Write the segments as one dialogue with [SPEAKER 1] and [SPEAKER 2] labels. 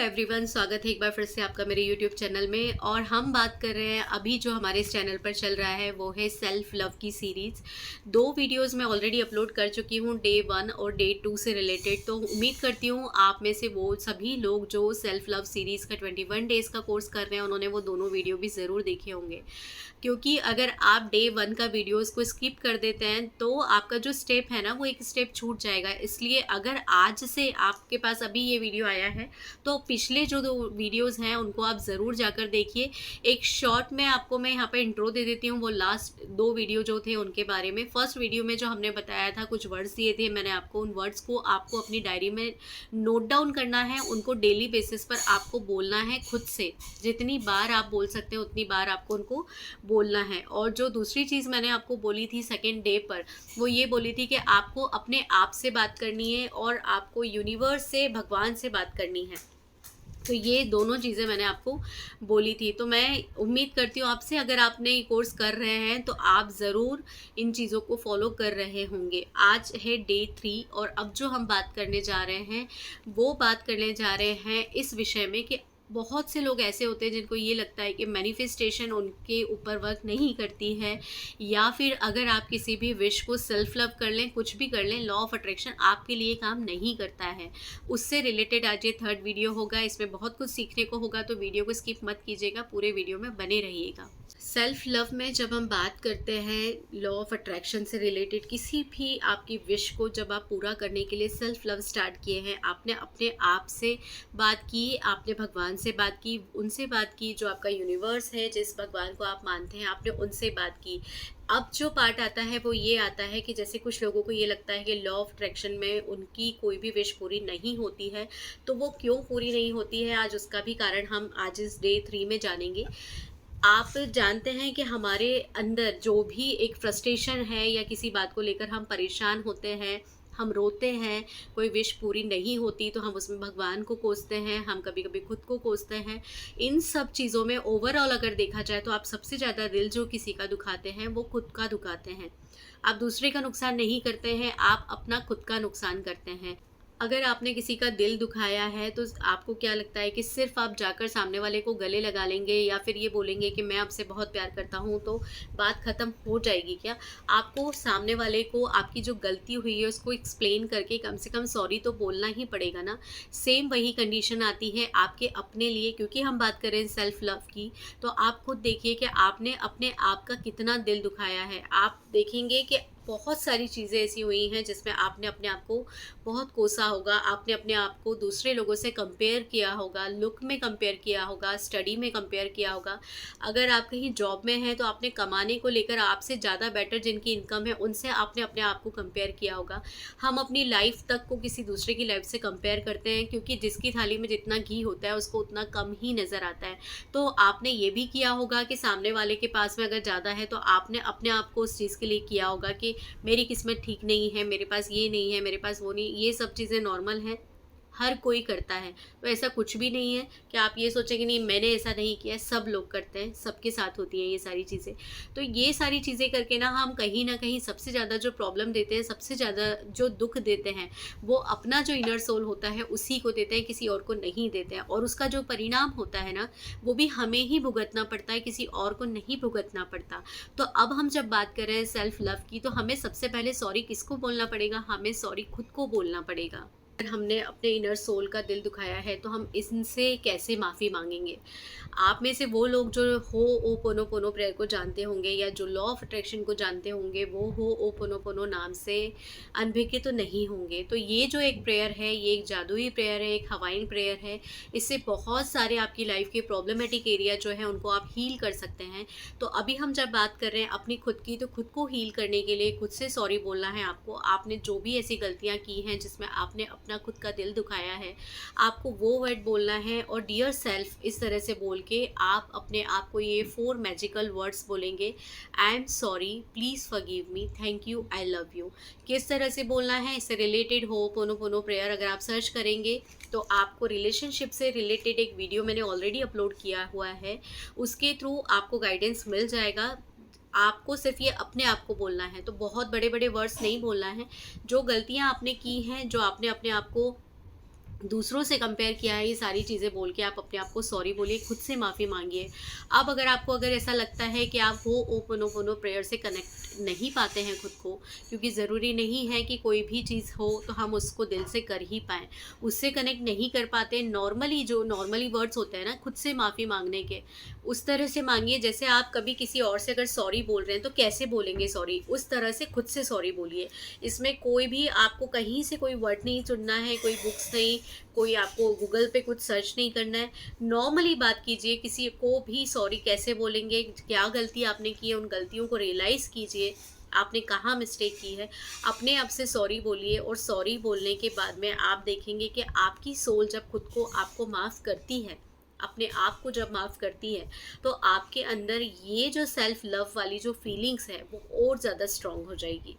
[SPEAKER 1] Everyone, स्वागत है एक बार फिर से आपका मेरे यूट्यूब चैनल में। और हम बात कर रहे हैं अभी जो हमारे इस चैनल पर चल रहा है वो है सेल्फ लव की सीरीज़। 2 वीडियोस मैं ऑलरेडी अपलोड कर चुकी हूँ, डे 1 और डे 2 से रिलेटेड। तो उम्मीद करती हूँ आप में से वो सभी लोग जो सेल्फ लव सीरीज़ का 21 डेज़ का कोर्स कर रहे हैं उन्होंने वो दोनों वीडियो भी ज़रूर देखे होंगे। क्योंकि अगर आप डे 1 का वीडियोस को स्किप कर देते हैं तो आपका जो स्टेप है ना वो एक स्टेप छूट जाएगा। इसलिए अगर आज से आपके पास अभी ये वीडियो आया है तो पिछले जो 2 वीडियोस हैं उनको आप ज़रूर जाकर देखिए। एक शॉर्ट में आपको मैं यहाँ पे इंट्रो दे देती हूँ वो लास्ट 2 वीडियो जो थे उनके बारे में। फर्स्ट वीडियो में जो हमने बताया था, कुछ वर्ड्स दिए थे मैंने आपको, उन वर्ड्स को आपको अपनी डायरी में नोट डाउन करना है। उनको डेली बेसिस पर आपको बोलना है खुद से। जितनी बार आप बोल सकते हैं उतनी बार आपको उनको बोलना है। और जो दूसरी चीज़ मैंने आपको बोली थी सेकेंड डे पर, वो ये बोली थी कि आपको अपने आप से बात करनी है और आपको यूनिवर्स से, भगवान से बात करनी है। तो ये दोनों चीज़ें मैंने आपको बोली थी। तो मैं उम्मीद करती हूँ आपसे, अगर आपने ये कोर्स कर रहे हैं तो आप ज़रूर इन चीज़ों को फॉलो कर रहे होंगे। आज है डे 3 और अब जो हम बात करने जा रहे हैं वो बात करने जा रहे हैं इस विषय में कि बहुत से लोग ऐसे होते हैं जिनको ये लगता है कि मैनिफेस्टेशन उनके ऊपर वर्क नहीं करती है, या फिर अगर आप किसी भी विश को सेल्फ लव कर लें, कुछ भी कर लें, लॉ ऑफ अट्रैक्शन आपके लिए काम नहीं करता है। उससे रिलेटेड आज ये 3rd वीडियो होगा। इसमें बहुत कुछ सीखने को होगा, तो वीडियो को स्किप मत कीजिएगा, पूरे वीडियो में बने रहिएगा। सेल्फ लव में जब हम बात करते हैं लॉ ऑफ अट्रैक्शन से रिलेटेड किसी भी आपकी विश को जब आप पूरा करने के लिए सेल्फ लव स्टार्ट किए हैं, आपने अपने आप से बात की, आपने भगवान से बात की, उनसे बात की जो आपका यूनिवर्स है, जिस भगवान को आप मानते हैं, आपने उनसे बात की। अब जो पार्ट आता है वो ये आता है कि जैसे कुछ लोगों को ये लगता है कि लॉ ऑफ अट्रैक्शन में उनकी कोई भी विश पूरी नहीं होती है। तो वो क्यों पूरी नहीं होती है, आज उसका भी कारण हम आज इस डे 3 में जानेंगे। आप जानते हैं कि हमारे अंदर जो भी एक फ्रस्ट्रेशन है या किसी बात को लेकर हम परेशान होते हैं, हम रोते हैं, कोई विश पूरी नहीं होती तो हम उसमें भगवान को कोसते हैं, हम कभी कभी खुद को कोसते हैं। इन सब चीज़ों में ओवरऑल अगर देखा जाए तो आप सबसे ज़्यादा दिल जो किसी का दुखाते हैं वो खुद का दुखाते हैं। आप दूसरे का नुकसान नहीं करते हैं, आप अपना खुद का नुकसान करते हैं। अगर आपने किसी का दिल दुखाया है तो आपको क्या लगता है कि सिर्फ आप जाकर सामने वाले को गले लगा लेंगे या फिर ये बोलेंगे कि मैं आपसे बहुत प्यार करता हूँ तो बात ख़त्म हो जाएगी क्या? आपको सामने वाले को आपकी जो गलती हुई है उसको एक्सप्लेन करके कम से कम सॉरी तो बोलना ही पड़ेगा ना। सेम वही कंडीशन आती है आपके अपने लिए, क्योंकि हम बात कर रहे हैं सेल्फ लव की। तो आप खुद देखिए कि आपने अपने आप का कितना दिल दुखाया है। आप देखेंगे कि बहुत सारी चीज़ें ऐसी हुई हैं जिसमें आपने अपने आप को बहुत कोसा होगा, आपने अपने आप को दूसरे लोगों से कंपेयर किया होगा, लुक में कंपेयर किया होगा, स्टडी में कंपेयर किया होगा। अगर आप कहीं जॉब में हैं तो आपने कमाने को लेकर आपसे ज़्यादा बेटर जिनकी इनकम है उनसे आपने अपने आप को कंपेयर किया होगा। हम अपनी लाइफ तक को किसी दूसरे की लाइफ से कंपेयर करते हैं, क्योंकि जिसकी थाली में जितना घी होता है उसको उतना कम ही नज़र आता है। तो आपने ये भी किया होगा कि सामने वाले के पास में अगर ज़्यादा है तो आपने अपने आप को उस चीज़ के लिए किया होगा कि मेरी किस्मत ठीक नहीं है, मेरे पास ये नहीं है, मेरे पास वो नहीं। ये सब चीज़ें नॉर्मल हैं, हर कोई करता है। तो ऐसा कुछ भी नहीं है कि आप ये सोचें कि नहीं मैंने ऐसा नहीं किया है, सब लोग करते हैं, सबके साथ होती हैं ये सारी चीज़ें। तो ये सारी चीज़ें करके ना हम कहीं ना कहीं सबसे ज़्यादा जो प्रॉब्लम देते हैं, सबसे ज़्यादा जो दुख देते हैं, वो अपना जो इनर सोल होता है उसी को देते हैं, किसी और को नहीं देते हैं। और उसका जो परिणाम होता है ना वो भी हमें ही भुगतना पड़ता है, किसी और को नहीं भुगतना पड़ता। तो अब हम जब बात कर रहे हैं सेल्फ लव की, तो हमें सबसे पहले सॉरी किसको बोलना पड़ेगा? हमें सॉरी खुद को बोलना पड़ेगा। अगर हमने अपने इनर सोल का दिल दुखाया है तो हम इनसे कैसे माफ़ी मांगेंगे? आप में से वो लोग जो हो ओपोनोपोनो प्रेयर को जानते होंगे या जो लॉ ऑफ अट्रैक्शन को जानते होंगे वो हो ओपोनोपोनो नाम से अनभिज्ञ तो नहीं होंगे। तो ये जो एक प्रेयर है, ये एक जादुई प्रेयर है, एक हवाइन प्रेयर है। इससे बहुत सारे आपकी लाइफ के प्रॉब्लमेटिक एरिया जो है उनको आप हील कर सकते हैं। तो अभी हम जब बात कर रहे हैं अपनी खुद की, तो खुद को हील करने के लिए खुद से सॉरी बोलना है आपको। आपने जो भी ऐसी गलतियाँ की हैं जिसमें आपने अपना खुद का दिल दुखाया है, आपको वो वर्ड बोलना है। और डियर सेल्फ इस तरह से बोल के आप अपने आप को ये 4 मैजिकल वर्ड्स बोलेंगे। I am sorry, please forgive me, thank you, I love you. किस तरह से बोलना है, इससे रिलेटेड होपोनोपोनो प्रेयर अगर आप सर्च करेंगे तो आपको रिलेशनशिप से रिलेटेड एक वीडियो मैंने ऑलरेडी अपलोड किया हुआ है, उसके थ्रू आपको गाइडेंस मिल जाएगा। आपको सिर्फ ये अपने आप को बोलना है, तो बहुत बड़े बड़े वर्ड्स नहीं बोलना है। जो गलतियाँ आपने की हैं, जो आपने अपने आप को दूसरों से कंपेयर किया है, ये सारी चीज़ें बोल के आप अपने आप को सॉरी बोलिए, खुद से माफ़ी मांगिए। अब अगर आपको अगर ऐसा लगता है कि आप वो ओपनोपोनो प्रेयर से कनेक्ट नहीं पाते हैं खुद को, क्योंकि ज़रूरी नहीं है कि कोई भी चीज़ हो तो हम उसको दिल से कर ही पाएँ, उससे कनेक्ट नहीं कर पाते, नॉर्मली जो नॉर्मली वर्ड्स होते हैं ना खुद से माफ़ी मांगने के, उस तरह से मांगिए जैसे आप कभी किसी और से अगर सॉरी बोल रहे हैं तो कैसे बोलेंगे सॉरी, उस तरह से खुद से सॉरी बोलिए। इसमें कोई भी आपको कहीं से कोई वर्ड नहीं चुनना है, कोई बुक्स नहीं, कोई आपको गूगल पे कुछ सर्च नहीं करना है। नॉर्मली बात कीजिए, किसी को भी सॉरी कैसे बोलेंगे, क्या गलती आपने की है, उन गलतियों को रियलाइज़ कीजिए, आपने कहाँ मिस्टेक की है, अपने आप से सॉरी बोलिए। और सॉरी बोलने के बाद में आप देखेंगे कि आपकी सोल जब खुद को आपको माफ़ करती है, अपने आप को जब माफ़ करती है, तो आपके अंदर ये जो सेल्फ लव वाली जो फीलिंग्स है वो और ज़्यादा स्ट्रॉन्ग हो जाएगी।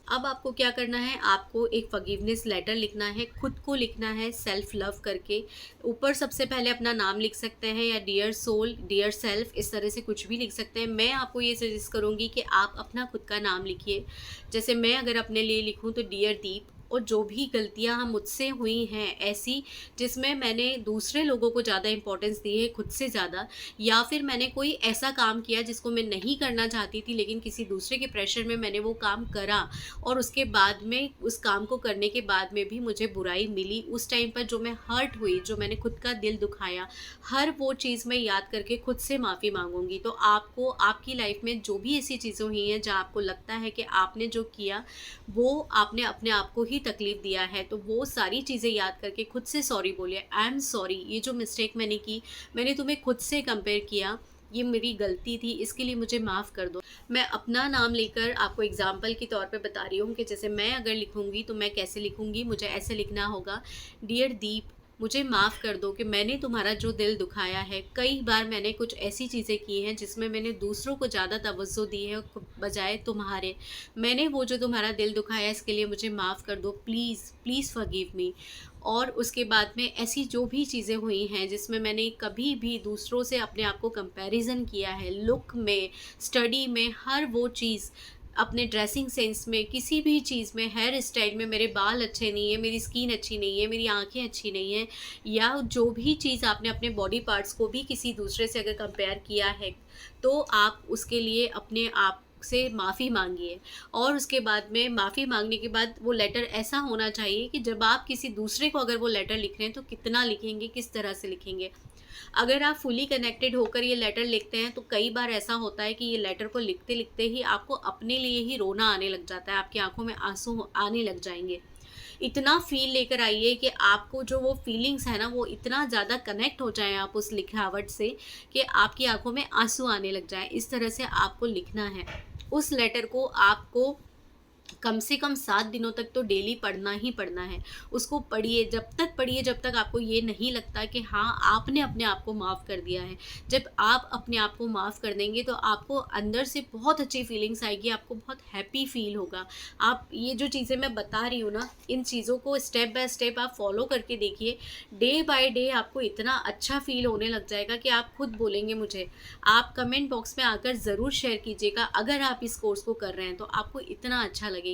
[SPEAKER 1] अब आपको क्या करना है, आपको एक फॉरगिवनेस लेटर लिखना है, खुद को लिखना है सेल्फ लव करके। ऊपर सबसे पहले अपना नाम लिख सकते हैं या डियर सोल, डियर सेल्फ, इस तरह से कुछ भी लिख सकते हैं। मैं आपको ये सजेस्ट करूँगी कि आप अपना खुद का नाम लिखिए। जैसे मैं अगर अपने लिए लिखूँ तो डियर दीप, और जो भी गलतियाँ हम मुझसे हुई हैं ऐसी जिसमें मैंने दूसरे लोगों को ज़्यादा इम्पोर्टेंस दी है खुद से ज़्यादा, या फिर मैंने कोई ऐसा काम किया जिसको मैं नहीं करना चाहती थी लेकिन किसी दूसरे के प्रेशर में मैंने वो काम करा, और उसके बाद में उस काम को करने के बाद में भी मुझे बुराई मिली, उस टाइम पर जो मैं हर्ट हुई, जो मैंने खुद का दिल दुखाया, हर वो चीज़ मैं याद करके खुद से माफ़ी मांगूंगी। तो आपको आपकी लाइफ में जो भी ऐसी चीज़ें हुई हैं जहाँ आपको लगता है कि आपने जो किया वो आपने अपने आप को ही तकलीफ़ दिया है, तो वो सारी चीज़ें याद करके खुद से सॉरी बोलिए, आई एम सॉरी, ये जो मिस्टेक मैंने की, मैंने तुम्हें खुद से कंपेयर किया, ये मेरी गलती थी, इसके लिए मुझे माफ़ कर दो। मैं अपना नाम लेकर आपको एग्जाम्पल के तौर पे बता रही हूँ कि जैसे मैं अगर लिखूँगी तो मैं कैसे लिखूँगी, मुझे ऐसे लिखना होगा, डियर दीप, मुझे माफ़ कर दो कि मैंने तुम्हारा जो दिल दुखाया है। कई बार मैंने कुछ ऐसी चीज़ें की हैं जिसमें मैंने दूसरों को ज़्यादा तवज्जो दी है बजाय तुम्हारे। मैंने वो जो तुम्हारा दिल दुखाया, इसके लिए मुझे माफ़ कर दो, प्लीज़ प्लीज़ फॉरगिव मी। और उसके बाद में ऐसी जो भी चीज़ें हुई हैं जिसमें मैंने कभी भी दूसरों से अपने आप को कंपैरिजन किया है, लुक में, स्टडी में, हर वो चीज़, अपने ड्रेसिंग सेंस में, किसी भी चीज़ में, हेयर स्टाइल में, मेरे बाल अच्छे नहीं है, मेरी स्किन अच्छी नहीं है, मेरी आंखें अच्छी नहीं है, या जो भी चीज़ आपने अपने बॉडी पार्ट्स को भी किसी दूसरे से अगर कंपेयर किया है, तो आप उसके लिए अपने आप से माफ़ी मांगिए। और उसके बाद में माफ़ी मांगने के बाद वो लेटर ऐसा होना चाहिए कि जब आप किसी दूसरे को अगर वो लेटर लिख रहे हैं तो कितना लिखेंगे, किस तरह से लिखेंगे। अगर आप फुली कनेक्टेड होकर ये लेटर लिखते हैं तो कई बार ऐसा होता है कि ये लेटर को लिखते लिखते ही आपको अपने लिए ही रोना आने लग जाता है, आपकी आंखों में आंसू आने लग जाएंगे। इतना फ़ील लेकर आइए कि आपको जो वो फीलिंग्स है ना वो इतना ज़्यादा कनेक्ट हो जाए आप उस लिखावट से कि आपकी आंखों में आंसू आने लग जाए। इस तरह से आपको लिखना है। उस लेटर को आपको कम से कम 7 दिनों तक तो डेली पढ़ना ही पढ़ना है। उसको पढ़िए, जब तक पढ़िए जब तक आपको ये नहीं लगता कि हाँ, आपने अपने आप को माफ़ कर दिया है। जब आप अपने आप को माफ़ कर देंगे तो आपको अंदर से बहुत अच्छी फीलिंग्स आएगी, आपको बहुत हैप्पी फ़ील होगा। आप ये जो चीज़ें मैं बता रही हूँ ना, इन चीज़ों को स्टेप बाय स्टेप आप फ़ॉलो करके देखिए। डे बाय डे आपको इतना अच्छा फ़ील होने लग जाएगा कि आप खुद बोलेंगे मुझे। आप कमेंट बॉक्स में आकर ज़रूर शेयर कीजिएगा, अगर आप इस कोर्स को कर रहे हैं तो आपको इतना अच्छा लगेगा।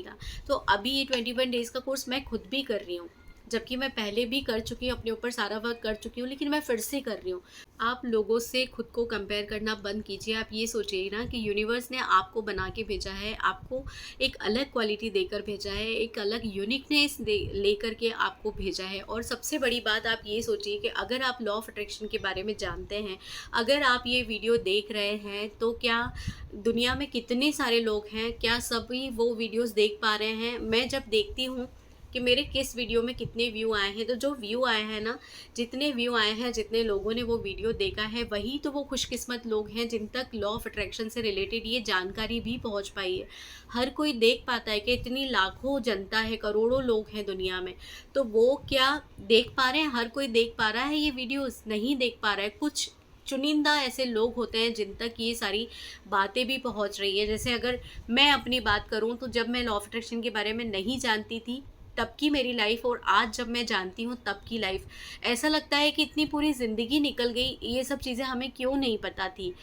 [SPEAKER 1] तो अभी ये 21 डेज़ का कोर्स मैं खुद भी कर रही हूँ, जबकि मैं पहले भी कर चुकी हूँ, अपने ऊपर सारा वर्क कर चुकी हूँ, लेकिन मैं फिर से कर रही हूँ। आप लोगों से खुद को कंपेयर करना बंद कीजिए। आप ये सोचिए ना कि यूनिवर्स ने आपको बना के भेजा है, आपको एक अलग क्वालिटी देकर भेजा है, एक अलग यूनिकनेस दे लेकर के आपको भेजा है। और सबसे बड़ी बात आप ये सोचिए कि अगर आप लॉ ऑफ अट्रैक्शन के बारे में जानते हैं, अगर आप ये वीडियो देख रहे हैं, तो क्या दुनिया में कितने सारे लोग हैं, क्या सभी वो वीडियोस देख पा रहे हैं? मैं जब देखती हूँ कि मेरे किस वीडियो में कितने व्यू आए हैं, तो जो व्यू आए हैं ना, जितने व्यू आए हैं, जितने लोगों ने वो वीडियो देखा है, वही तो वो खुशकिस्मत लोग हैं जिन तक लॉ ऑफ अट्रैक्शन से रिलेटेड ये जानकारी भी पहुंच पाई है। हर कोई देख पाता है कि इतनी लाखों जनता है, करोड़ों लोग हैं दुनिया में, तो वो क्या देख पा रहे हैं? हर कोई देख पा रहा है ये वीडियोस? नहीं देख पा रहा है। कुछ चुनिंदा ऐसे लोग होते हैं जिन तक ये सारी बातें भी पहुंच रही है। जैसे अगर मैं अपनी बात करूं तो जब मैं लॉ ऑफ अट्रैक्शन के बारे में नहीं जानती थी तब की मेरी लाइफ, और आज जब मैं जानती हूँ तब की लाइफ, ऐसा लगता है कि इतनी पूरी ज़िंदगी निकल गई, ये सब चीज़ें हमें क्यों नहीं पता थी।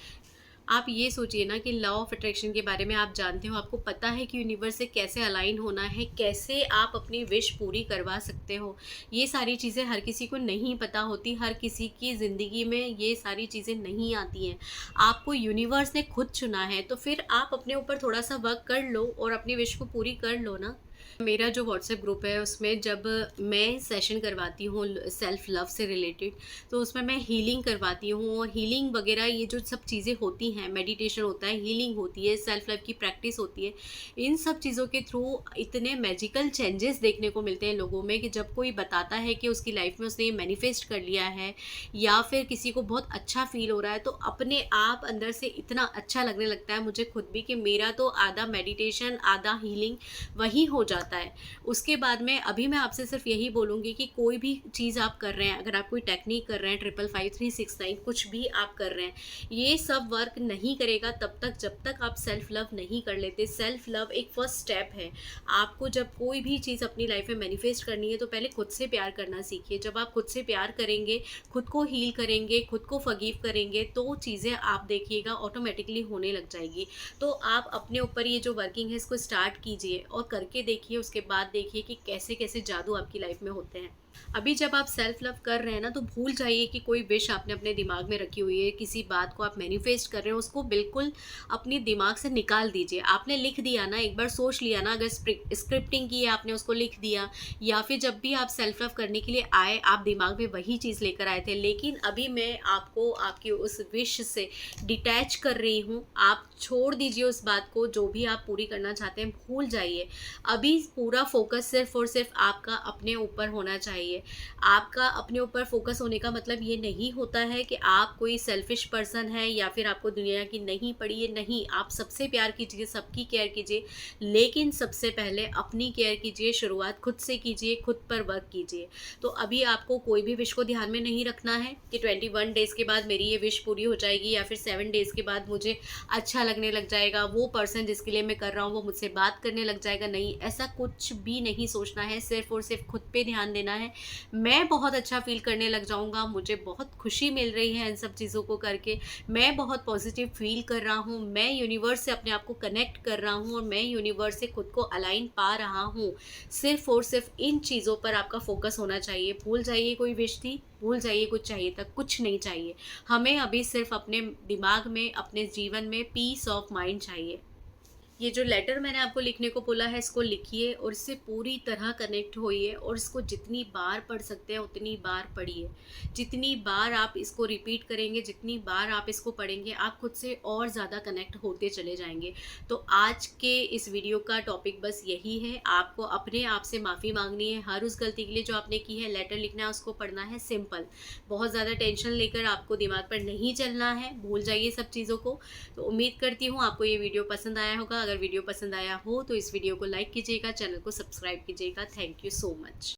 [SPEAKER 1] आप ये सोचिए ना कि लॉ ऑफ अट्रैक्शन के बारे में आप जानते हो, आपको पता है कि यूनिवर्स से कैसे अलाइन होना है, कैसे आप अपनी विश पूरी करवा सकते हो। ये सारी चीज़ें हर किसी को नहीं पता होती, हर किसी की ज़िंदगी में ये सारी चीज़ें नहीं आती हैं। आपको यूनिवर्स ने खुद चुना है, तो फिर आप अपने ऊपर थोड़ा-सा वर्क कर लो और अपनी विश को पूरी कर लो ना। मेरा जो व्हाट्सएप ग्रुप है उसमें जब मैं सेशन करवाती हूँ सेल्फ लव से रिलेटेड, तो उसमें मैं हीलिंग करवाती हूँ, और हीलिंग वगैरह ये जो सब चीज़ें होती हैं, मेडिटेशन होता है, हीलिंग होती है, सेल्फ लव की प्रैक्टिस होती है, इन सब चीज़ों के थ्रू इतने मैजिकल चेंजेस देखने को मिलते हैं लोगों में कि जब कोई बताता है कि उसकी लाइफ में उसने ये मैनिफेस्ट कर लिया है, या फिर किसी को बहुत अच्छा फील हो रहा है, तो अपने आप अंदर से इतना अच्छा लगने लगता है मुझे खुद भी कि मेरा तो आधा मेडिटेशन आधा हीलिंग वही हो जाता है। उसके बाद में अभी मैं आपसे सिर्फ यही बोलूँगी कि कोई भी चीज़ आप कर रहे हैं, अगर आप कोई टेक्निक कर रहे हैं, 555 369 कुछ भी आप कर रहे हैं, ये सब वर्क नहीं करेगा तब तक जब तक आप सेल्फ लव नहीं कर लेते। सेल्फ लव एक फर्स्ट स्टेप है। आपको जब कोई भी चीज़ अपनी लाइफ में मैनिफेस्ट करनी है तो पहले खुद से प्यार करना सीखिए। जब आप खुद से प्यार करेंगे, खुद को हील करेंगे, खुद को फॉरगिव करेंगे, तो चीज़ें आप देखिएगा ऑटोमेटिकली होने लग जाएगी। तो आप अपने ऊपर ये जो वर्किंग है इसको स्टार्ट कीजिए और करके देखिए, उसके बाद देखिए कि कैसे कैसे जादू आपकी लाइफ में होते हैं। अभी जब आप सेल्फ लव कर रहे हैं ना, तो भूल जाइए कि कोई विश आपने अपने दिमाग में रखी हुई है, किसी बात को आप मैनिफेस्ट कर रहे हैं, उसको बिल्कुल अपने दिमाग से निकाल दीजिए। आपने लिख दिया ना, एक बार सोच लिया ना, अगर स्क्रिप्टिंग की है आपने उसको लिख दिया, या फिर जब भी आप सेल्फ लव करने के लिए आए आप दिमाग में वही चीज़ लेकर आए थे, लेकिन अभी मैं आपको आपकी उस विश से डिटैच कर रही हूँ। आप छोड़ दीजिए उस बात को, जो भी आप पूरी करना चाहते हैं भूल जाइए। अभी पूरा फोकस सिर्फ और सिर्फ आपका अपने ऊपर होना चाहिए। आपका अपने ऊपर फोकस होने का मतलब ये नहीं होता है कि आप कोई सेल्फिश पर्सन है या फिर आपको दुनिया की नहीं पड़ी है, नहीं। आप सबसे प्यार कीजिए, सबकी केयर कीजिए, लेकिन सबसे पहले अपनी केयर कीजिए। शुरुआत खुद से कीजिए, खुद पर वर्क कीजिए। तो अभी आपको कोई भी विश को ध्यान में नहीं रखना है कि 21 डेज़ के बाद मेरी ये विश पूरी हो जाएगी, या फिर 7 डेज़ के बाद मुझे अच्छा लगने लग जाएगा, वो पर्सन जिसके लिए मैं कर रहा हूँ वो मुझसे बात करने लग जाएगा। नहीं, ऐसा कुछ भी नहीं सोचना है। सिर्फ और सिर्फ खुद पे ध्यान देना है। मैं बहुत अच्छा फ़ील करने लग जाऊँगा, मुझे बहुत खुशी मिल रही है इन सब चीज़ों को करके, मैं बहुत पॉजिटिव फ़ील कर रहा हूँ, मैं यूनिवर्स से अपने आप को कनेक्ट कर रहा हूँ और मैं यूनिवर्स से खुद को अलाइन पा रहा हूँ। सिर्फ़ और सिर्फ इन चीज़ों पर आपका फ़ोकस होना चाहिए। भूल जाइए कोई विश थी, भूल जाइए कुछ चाहिए था, कुछ नहीं चाहिए। हमें अभी सिर्फ अपने दिमाग में, अपने जीवन में पीस ऑफ माइंड चाहिए। ये जो लेटर मैंने आपको लिखने को बोला है, इसको लिखिए और इससे पूरी तरह कनेक्ट होइए, और इसको जितनी बार पढ़ सकते हैं उतनी बार पढ़िए। जितनी बार आप इसको रिपीट करेंगे, जितनी बार आप इसको पढ़ेंगे, आप खुद से और ज़्यादा कनेक्ट होते चले जाएंगे। तो आज के इस वीडियो का टॉपिक बस यही है। आपको अपने आप से माफ़ी मांगनी है हर उस गलती के लिए जो आपने की है। लेटर लिखना है, उसको पढ़ना है, सिंपल। बहुत ज़्यादा टेंशन लेकर आपको दिमाग पर नहीं चलना है, भूल जाइए सब चीज़ों को। तो उम्मीद करती हूँ आपको ये वीडियो पसंद आया होगा। अगर वीडियो पसंद आया हो तो इस वीडियो को लाइक कीजिएगा, चैनल को सब्सक्राइब कीजिएगा। Thank you so much.